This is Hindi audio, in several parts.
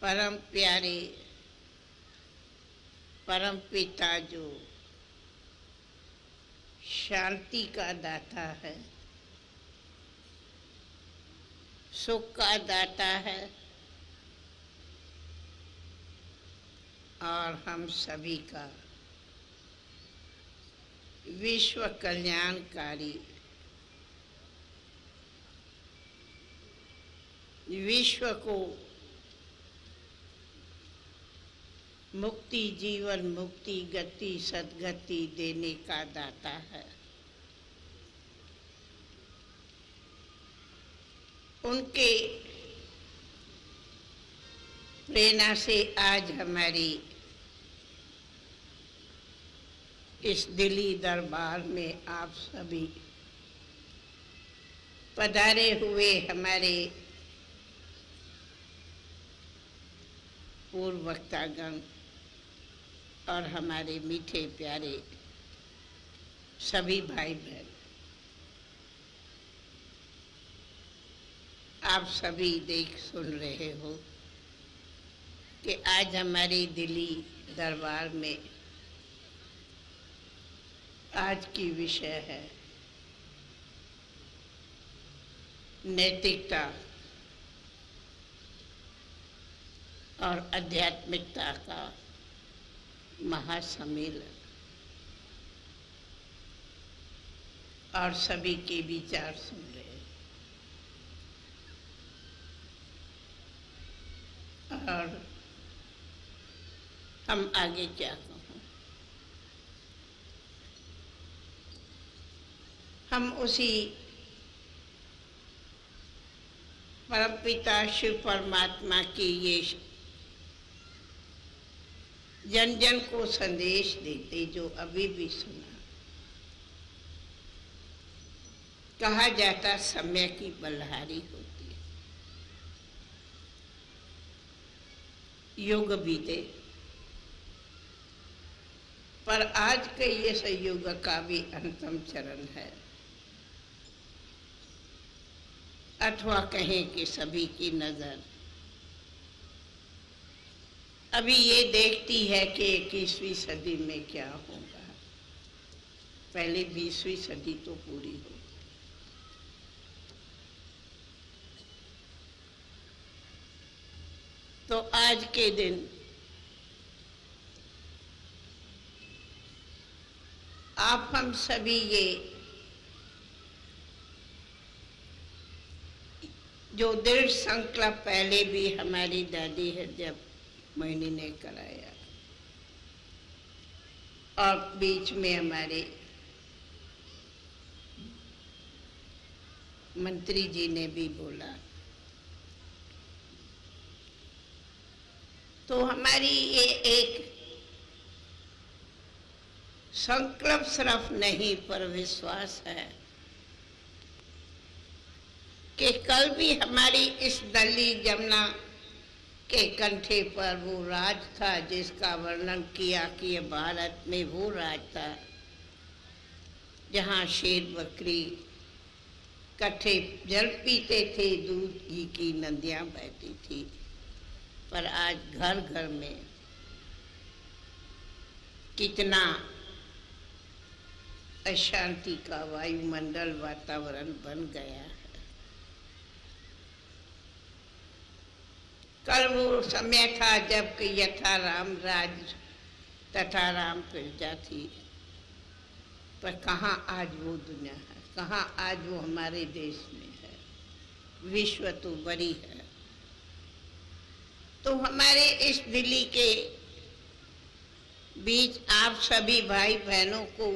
परम प्यारे परम पिता जो शांति का दाता है, सुख का दाता है और हम सभी का विश्व कल्याणकारी, विश्व को मुक्ति, जीवन मुक्ति, गति सद्गति देने का दाता है। उनके प्रेरणा से आज हमारी इस दिल्ली दरबार में आप सभी पधारे हुए हमारे पूर्व वक्तागण और हमारे मीठे प्यारे सभी भाई बहन, आप सभी देख सुन रहे हो कि आज हमारी दिल्ली दरबार में आज की विषय है नैतिकता और आध्यात्मिकता का महासम्मेलन और सभी के विचार सुन रहे हैं। और हम आगे क्या कहूँ, हम उसी परमपिता शिव परमात्मा की ये जन जन को संदेश देते जो अभी भी सुना। कहा जाता समय की बल्हारी होती है, युग बीते, पर आज के इस युग का भी अंतिम चरण है, अथवा कहें कि सभी की नजर अभी ये देखती है कि 21वीं सदी में क्या होगा। पहले 20वीं सदी तो पूरी हो। तो आज के दिन आप हम सभी ये जो दृढ़ संकल्प पहले भी हमारी दादी है जब मोहिनी ने कराया और बीच में हमारे मंत्री जी ने भी बोला, तो हमारी ये एक संकल्प सिर्फ नहीं पर विश्वास है कि कल भी हमारी इस दिल्ली जमुना के कंठे पर वो राज था जिसका वर्णन किया कि ये भारत में वो राज था जहाँ शेर बकरी कट्ठे जल पीते थे, दूध घी की नदियाँ बहती थी। पर आज घर घर में कितना अशांति का वायुमंडल वातावरण बन गया है। कल वो समय था जबकि यथा राम राज तथा राम प्रजा थी, पर कहाँ आज वो दुनिया है, कहाँ आज वो हमारे देश में है। विश्व तो बड़ी है। तो हमारे इस दिल्ली के बीच आप सभी भाई बहनों को,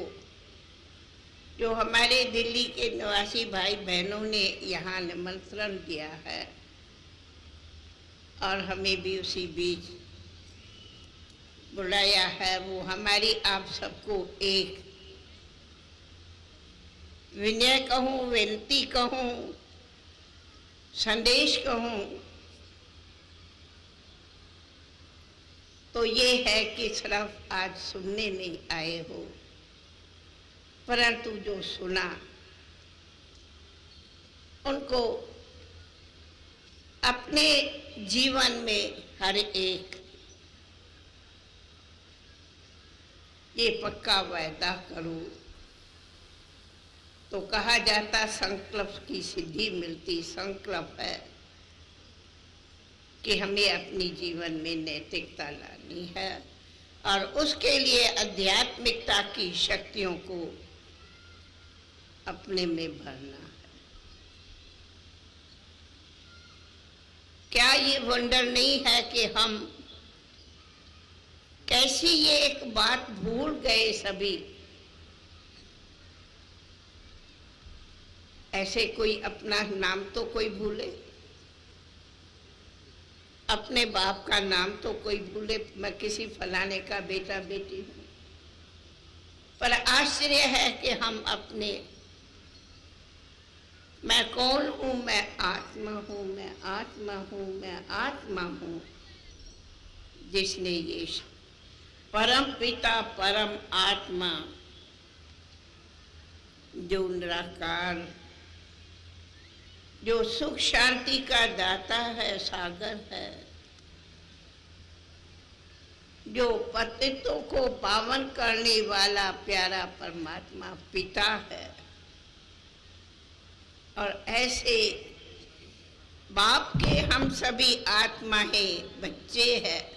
जो हमारे दिल्ली के निवासी भाई बहनों ने यहाँ निमंत्रण दिया है और हमें भी उसी बीच बुलाया है, वो हमारी आप सबको एक विनय कहूँ, विनती कहूँ, संदेश कहूँ, तो ये है कि सिर्फ आज सुनने नहीं आए हो, परंतु जो सुना उनको अपने जीवन में हर एक ये पक्का वायदा करो। तो कहा जाता संकल्प की सिद्धि मिलती। संकल्प है कि हमें अपनी जीवन में नैतिकता लानी है और उसके लिए आध्यात्मिकता की शक्तियों को अपने में भरना है। क्या ये वंडर नहीं है कि हम कैसी ये एक बात भूल गए सभी। ऐसे कोई अपना नाम तो कोई भूले, अपने बाप का नाम तो कोई भूले, मैं किसी फलाने का बेटा बेटी हूं। पर आश्चर्य है कि हम अपने मैं कौन हूं, मैं आत्मा हूं, मैं आत्मा हूं, मैं आत्मा हूं, जिसने ये परम पिता परम आत्मा जो निराकार, जो सुख शांति का दाता है, सागर है, जो पतितों को पावन करने वाला प्यारा परमात्मा पिता है। और ऐसे बाप के हम सभी आत्मा है, बच्चे हैं।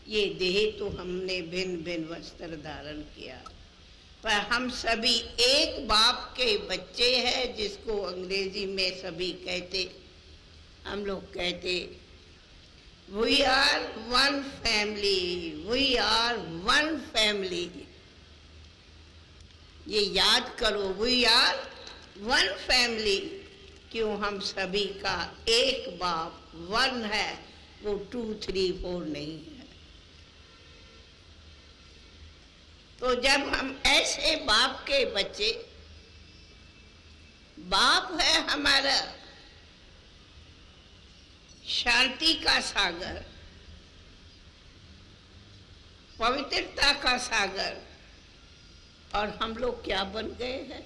ये देह तो हमने भिन्न भिन्न वस्त्र धारण किया, पर हम सभी एक बाप के बच्चे हैं, जिसको अंग्रेजी में सभी कहते, हम लोग कहते we are one family, we are one family. ये याद करो, वी आर वन फैमिली। क्यों? हम सभी का एक बाप वन है, वो 2, 3, 4 नहीं है। तो जब हम ऐसे बाप के बच्चे, बाप है हमारा शांति का सागर, पवित्रता का सागर, और हम लोग क्या बन गए हैं?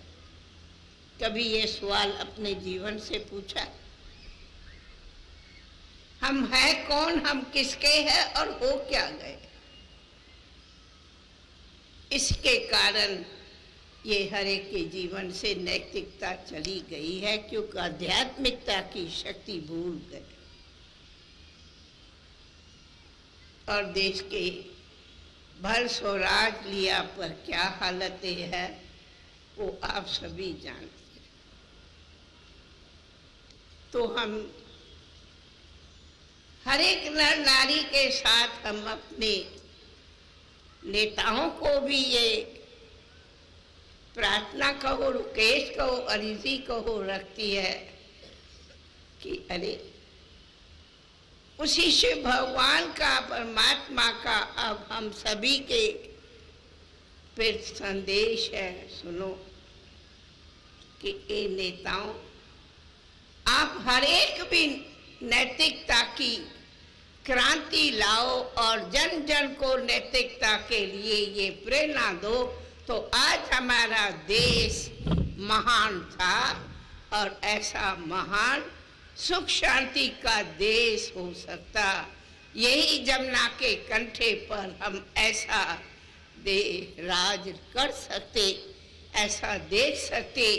कभी ये सवाल अपने जीवन से पूछा? हम हैं कौन, हम किसके हैं और हो क्या गए? इसके कारण ये हर एक के जीवन से नैतिकता चली गई है, क्योंकि आध्यात्मिकता की शक्ति भूल गए। और देश के भर स्वराज लिया पर क्या हालतें है वो आप सभी जानते हैं। तो हम हर एक नर नारी के साथ हम अपने नेताओं को भी ये प्रार्थना कहो, रुकेश कहो, अर्जी कहो रखती है कि अरे उसी से भगवान का, परमात्मा का अब हम सभी के फिर संदेश है, सुनो कि ये नेताओं, आप हर एक भी नैतिकता की क्रांति लाओ और जन जन को नैतिकता के लिए ये प्रेरणा दो। तो आज हमारा देश महान था और ऐसा महान सुख शांति का देश हो सकता। यही जमुना के कंठे पर हम ऐसा राज कर सकते, ऐसा देख सकते।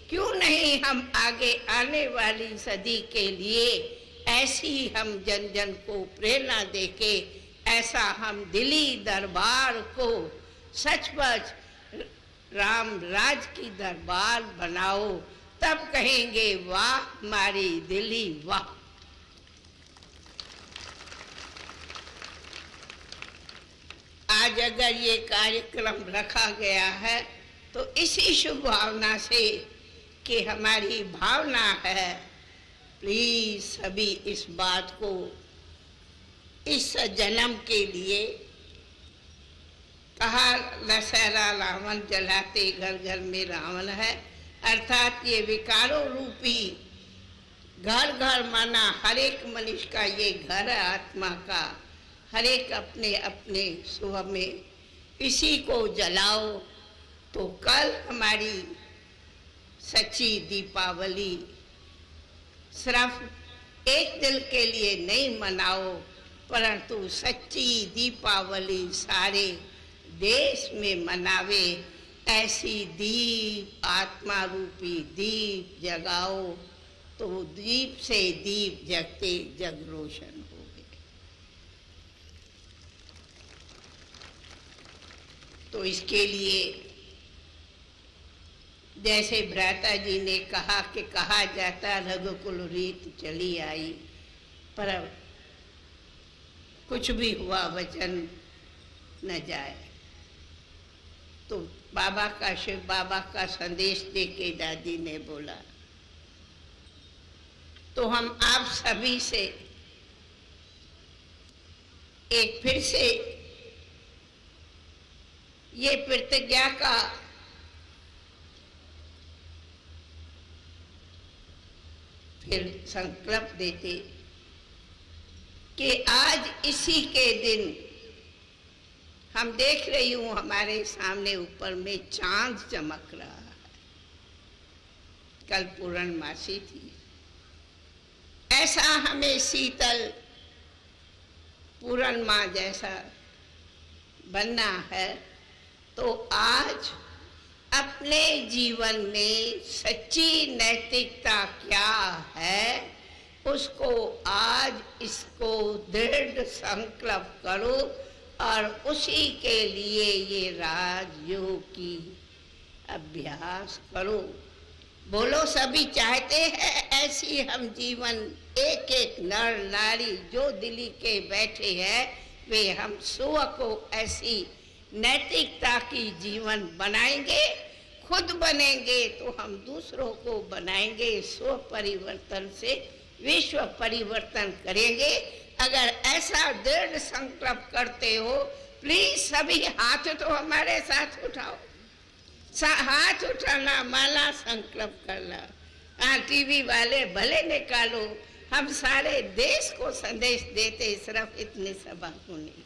क्यों नहीं हम आगे आने वाली सदी के लिए ऐसी हम जन जन को प्रेरणा देके ऐसा हम दिल्ली दरबार को सचमुच राम राज की दरबार बनाओ, तब कहेंगे वाह हमारी दिल्ली वाह। आज अगर ये कार्यक्रम रखा गया है तो इसी शुभ भावना से कि हमारी भावना है, प्लीज सभी इस बात को इस जन्म के लिए कहा, दशहरा रावण जलाते घर घर में रावण है, अर्थात ये विकारों रूपी घर घर माना हर एक मनुष्य का ये घर है आत्मा का, हर एक अपने अपने सुबह में इसी को जलाओ। तो कल हमारी सच्ची दीपावली सिर्फ एक दिन के लिए नहीं मनाओ, परंतु सच्ची दीपावली सारे देश में मनावे, ऐसी दीप आत्मा रूपी दीप जगाओ, तो दीप से दीप जगते जग रोशन हो गए। तो इसके लिए जैसे भ्राता जी ने कहा कि कहा जाता रघुकुल रीत चली आई, पर कुछ भी हुआ वचन न जाए। तो बाबा का शिव बाबा का संदेश दे के दादी ने बोला, तो हम आप सभी से एक फिर से ये प्रतिज्ञा का फिर संकल्प देते कि आज इसी के दिन हम देख रही हूं हमारे सामने ऊपर में चांद चमक रहा है। कल पूर्णमासी थी, ऐसा हमें शीतल पूर्णिमा जैसा बनना है। तो आज अपने जीवन में सच्ची नैतिकता क्या है, उसको आज इसको दृढ़ संकल्प करो और उसी के लिए ये राजयोग की अभ्यास करो। बोलो, सभी चाहते हैं ऐसी हम जीवन, एक एक नर नारी जो दिल्ली के बैठे हैं वे हम स्व को ऐसी नैतिकता की जीवन बनाएंगे, खुद बनेंगे तो हम दूसरों को बनाएंगे। स्व परिवर्तन से विश्व परिवर्तन करेंगे। अगर ऐसा दृढ़ संकल्प करते हो, प्लीज सभी हाथ तो हमारे साथ उठाओ, हाथ उठाना, माला संकल्प करना। टीवी वाले भले निकालो, हम सारे देश को संदेश देते, सिर्फ इतनी सभा को नहीं।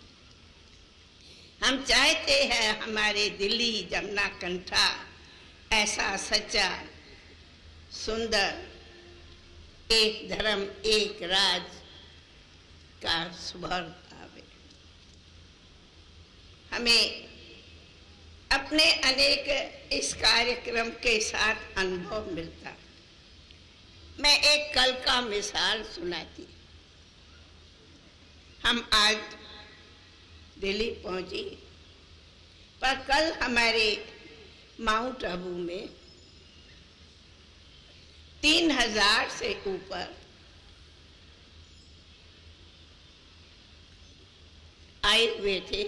हम चाहते हैं हमारे दिल्ली जमुना कंठा ऐसा सच्चा सुंदर एक धर्म एक राज का स्वर आवे। हमें अपने अनेक इस कार्यक्रम के साथ अनुभव मिलता। मैं एक कल का मिसाल सुनाती। हम आज दिल्ली पहुंची, पर कल हमारे माउंट आबू में 3000 से ऊपर आए हुए थे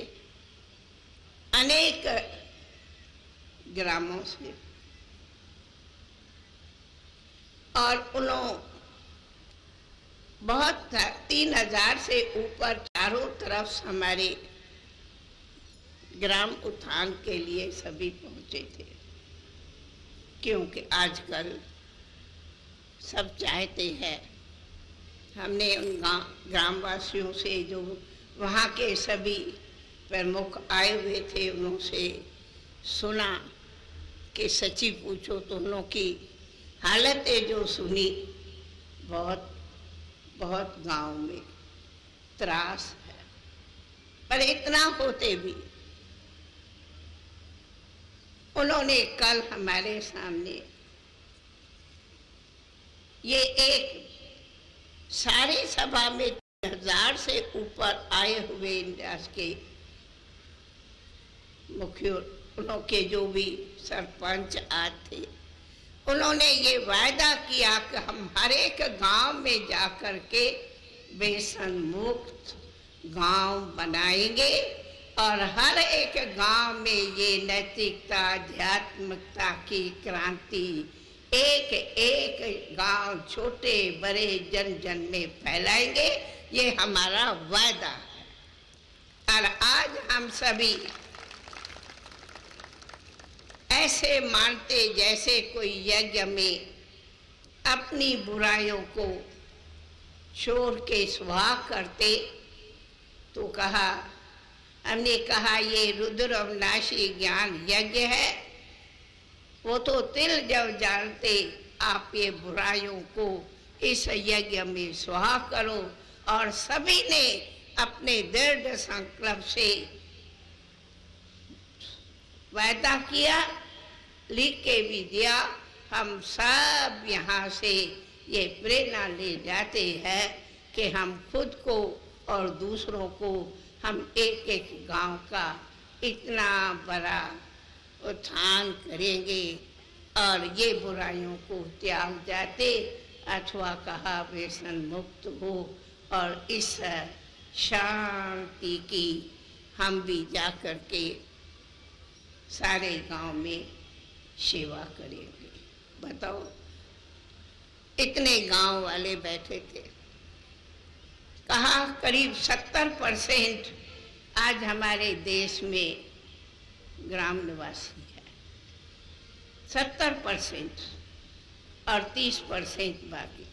अनेक ग्रामों से, और उन्होंने बहुत 3000 से ऊपर चारों तरफ हमारे ग्राम उत्थान के लिए सभी पहुंचे थे। क्योंकि आजकल सब चाहते हैं, हमने उन ग्रामवासियों से जो वहाँ के सभी प्रमुख आए हुए थे उनसे सुना कि सच्ची पूछो तो उन की हालतें जो सुनी, बहुत बहुत गांव में त्रास है। पर इतना होते भी उन्होंने कल हमारे सामने ये एक सारी सभा में 1000 से ऊपर आए हुए इंडियाज के मुख्य, उनके जो भी सरपंच आते थे, उन्होंने ये वायदा किया कि हम हर एक गांव में जाकर के व्यसन मुक्त गांव बनाएंगे और हर एक गांव में ये नैतिकता आध्यात्मिकता की क्रांति एक एक गांव छोटे बड़े जन जन में फैलाएंगे। ये हमारा वायदा है। और आज हम सभी ऐसे मानते जैसे कोई यज्ञ में अपनी बुराइयों को छोड़ के स्वाहा करते। तो कहा, हमने कहा ये रुद्र अविनाशी ज्ञान यज्ञ है। वो तो तिल जब जानते आप ये बुराइयों को इस यज्ञ में स्वाहा करो। और सभी ने अपने दृढ़ संकल्प से वायदा किया, लिख के भी दिया। हम सब यहाँ से ये प्रेरणा ले जाते हैं कि हम खुद को और दूसरों को, हम एक एक गांव का इतना बड़ा उत्थान करेंगे और ये बुराइयों को त्याग जाते, अथवा कहा व्यसन मुक्त हो। और इस शांति की हम भी जा कर के सारे गांव में सेवा करेंगे। बताओ, इतने गांव वाले बैठे थे। कहा करीब 70% आज हमारे देश में ग्राम निवासी है, 70% और 30% बाकी।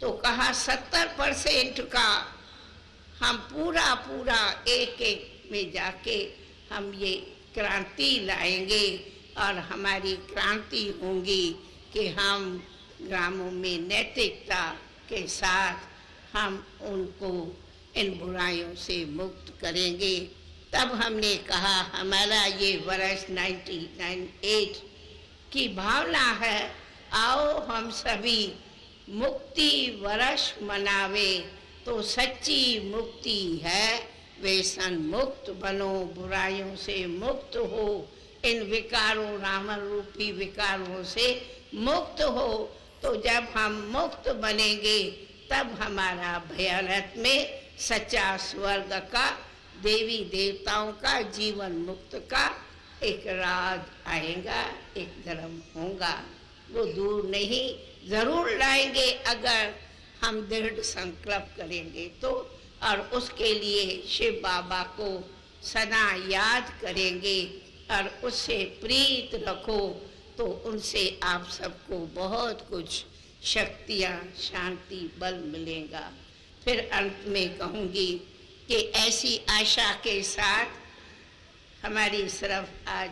तो कहा 70% का हम पूरा एक एक में जाके हम ये क्रांति लाएंगे और हमारी क्रांति होगी कि हम ग्रामों में नैतिकता के साथ हम उनको इन बुराइयों से मुक्त करेंगे। तब हमने कहा हमारा ये वर्ष 1998 की भावना है, आओ हम सभी मुक्ति वर्ष मनावे। तो सच्ची मुक्ति है, व्यसन मुक्त बनो, बुराइयों से मुक्त हो, इन विकारों, रावण रूपी विकारों से मुक्त हो। तो जब हम मुक्त बनेंगे तब हमारा भारत में सच्चा स्वर्ग का, देवी देवताओं का, जीवन मुक्त का एक राज आएगा, एक धर्म होगा। वो दूर नहीं, जरूर लाएंगे अगर हम दृढ़ संकल्प करेंगे तो। और उसके लिए शिव बाबा को सदा याद करेंगे और उससे प्रीत रखो, तो उनसे आप सबको बहुत कुछ शक्तियाँ, शांति, बल मिलेगा। फिर अंत में कहूँगी कि ऐसी आशा के साथ हमारी सिर्फ आज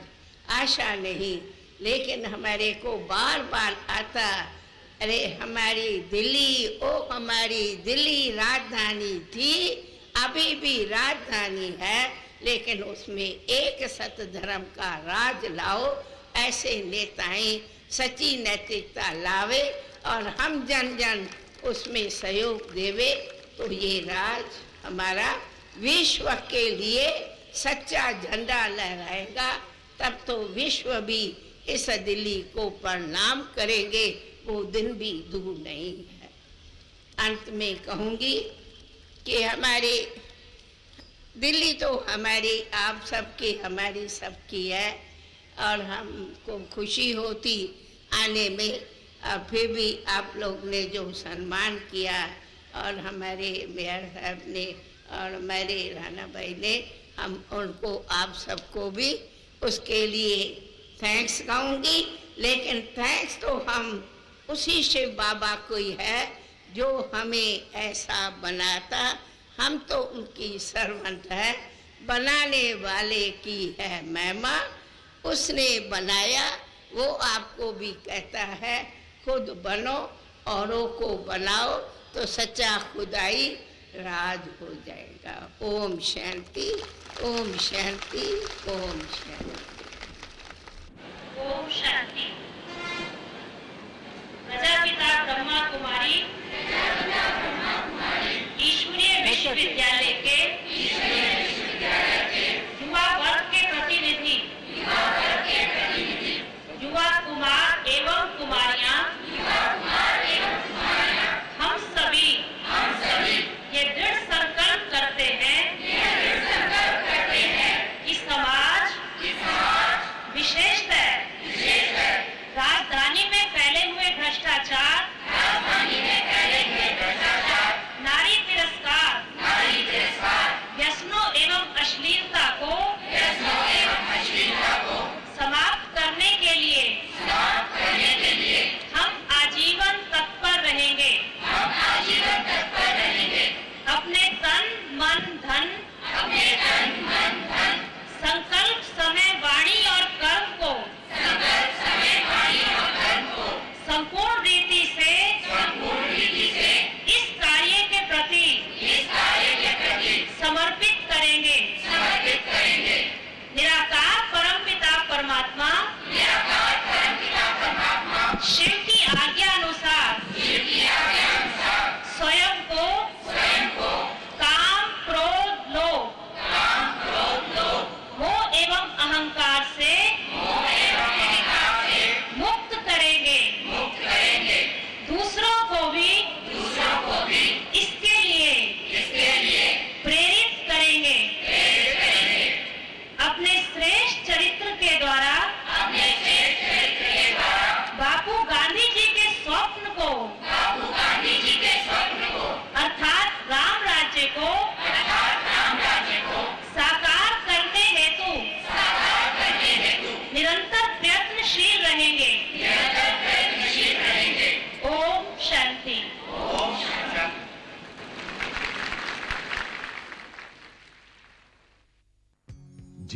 आशा नहीं, लेकिन हमारे को बार बार आता, अरे हमारी दिल्ली, ओ हमारी दिल्ली राजधानी थी, अभी भी राजधानी है, लेकिन उसमें एक सत धर्म का राज लाओ। ऐसे नेताएं सच्ची नैतिकता लावे और हम जन जन उसमें सहयोग देवे, तो ये राज हमारा विश्व के लिए सच्चा झंडा लहराएगा। तब तो विश्व भी इस दिल्ली को प्रणाम करेंगे, वो दिन भी दूर नहीं है। अंत में कहूँगी कि हमारी दिल्ली तो हमारी, आप सबकी, हमारी सबकी है और हमको खुशी होती आने में। और फिर भी आप लोग ने जो सम्मान किया और हमारे मेयर साहब ने और हमारे राणा भाई ने, हम उनको, आप सबको भी उसके लिए थैंक्स कहूँगी। लेकिन थैंक्स तो हम उसी शिव बाबा को ही है जो हमें ऐसा बनाता। हम तो उनकी सर्वेंट है, बनाने वाले की है महिमा। उसने बनाया, वो आपको भी कहता है खुद बनो, औरों को बनाओ, तो सच्चा खुदाई राज हो जाएगा। ओम शांति, ओम शांति, ओम शांति, ओम शांति। प्रजापिता ब्रह्मा कुमारी ईश्वरीय विश्वविद्यालय के युवा वर्ग के प्रतिनिधि, युवा कुमार एवं कुमारियां, हम सभी ये दृढ़ संकल्प करते हैं कि समाज विशेषतः राजधानी में फैले हुए भ्रष्टाचार, नारी तिरस्कार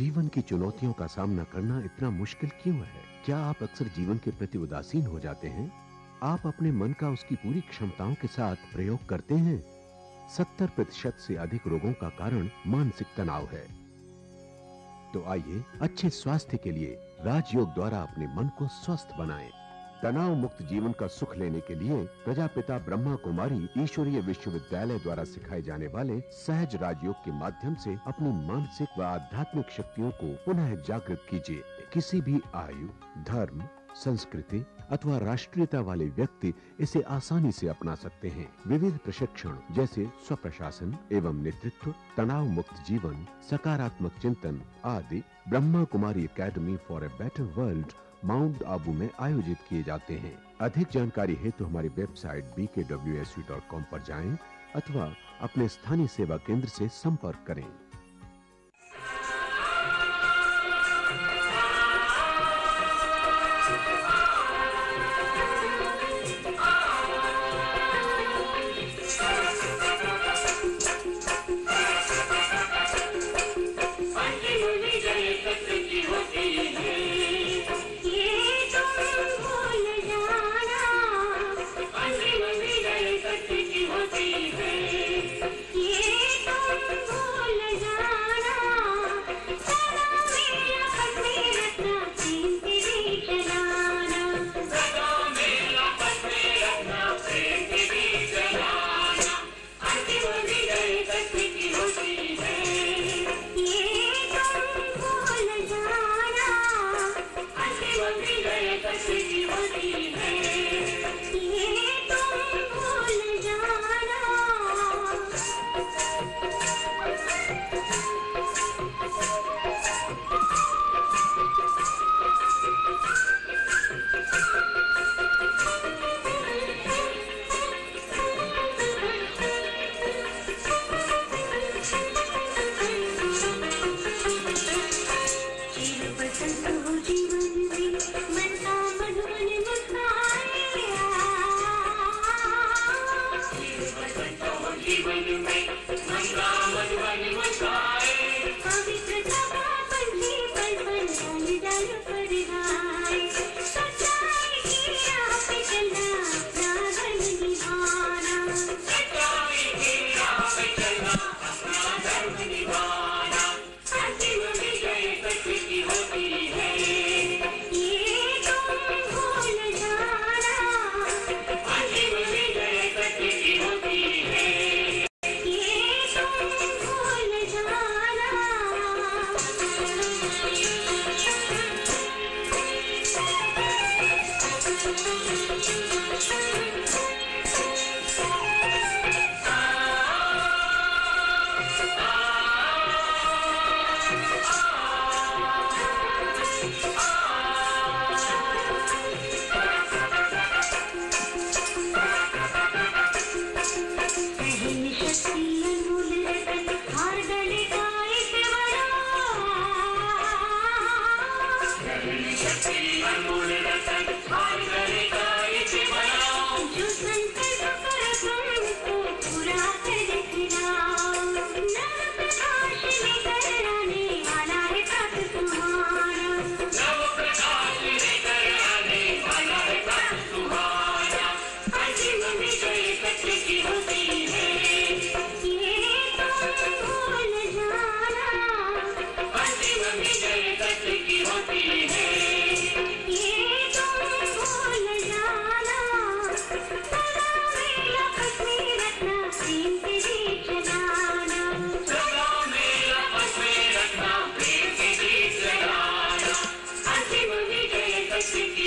जीवन की चुनौतियों का सामना करना इतना मुश्किल क्यों है? क्या आप अक्सर जीवन के प्रति उदासीन हो जाते हैं? आप अपने मन का उसकी पूरी क्षमताओं के साथ प्रयोग करते हैं? 70% से अधिक रोगों का कारण मानसिक तनाव है। तो आइए अच्छे स्वास्थ्य के लिए राजयोग द्वारा अपने मन को स्वस्थ बनाएं। तनाव मुक्त जीवन का सुख लेने के लिए प्रजापिता ब्रह्मा कुमारी ईश्वरीय विश्वविद्यालय द्वारा सिखाए जाने वाले सहज राजयोग के माध्यम से अपनी मानसिक व आध्यात्मिक शक्तियों को पुनः जागृत कीजिए। किसी भी आयु, धर्म, संस्कृति अथवा राष्ट्रीयता वाले व्यक्ति इसे आसानी से अपना सकते हैं। विविध प्रशिक्षण जैसे स्वप्रशासन एवं नेतृत्व, तनाव मुक्त जीवन, सकारात्मक चिंतन आदि Brahma Kumari academy for a better world Mount Abu में आयोजित किए जाते हैं। अधिक जानकारी हेतु हमारी वेबसाइट bkwsu.com पर जाएं अथवा अपने स्थानीय सेवा केंद्र से संपर्क करें।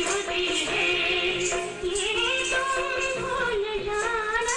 होती है, ये तुम भूल जाना।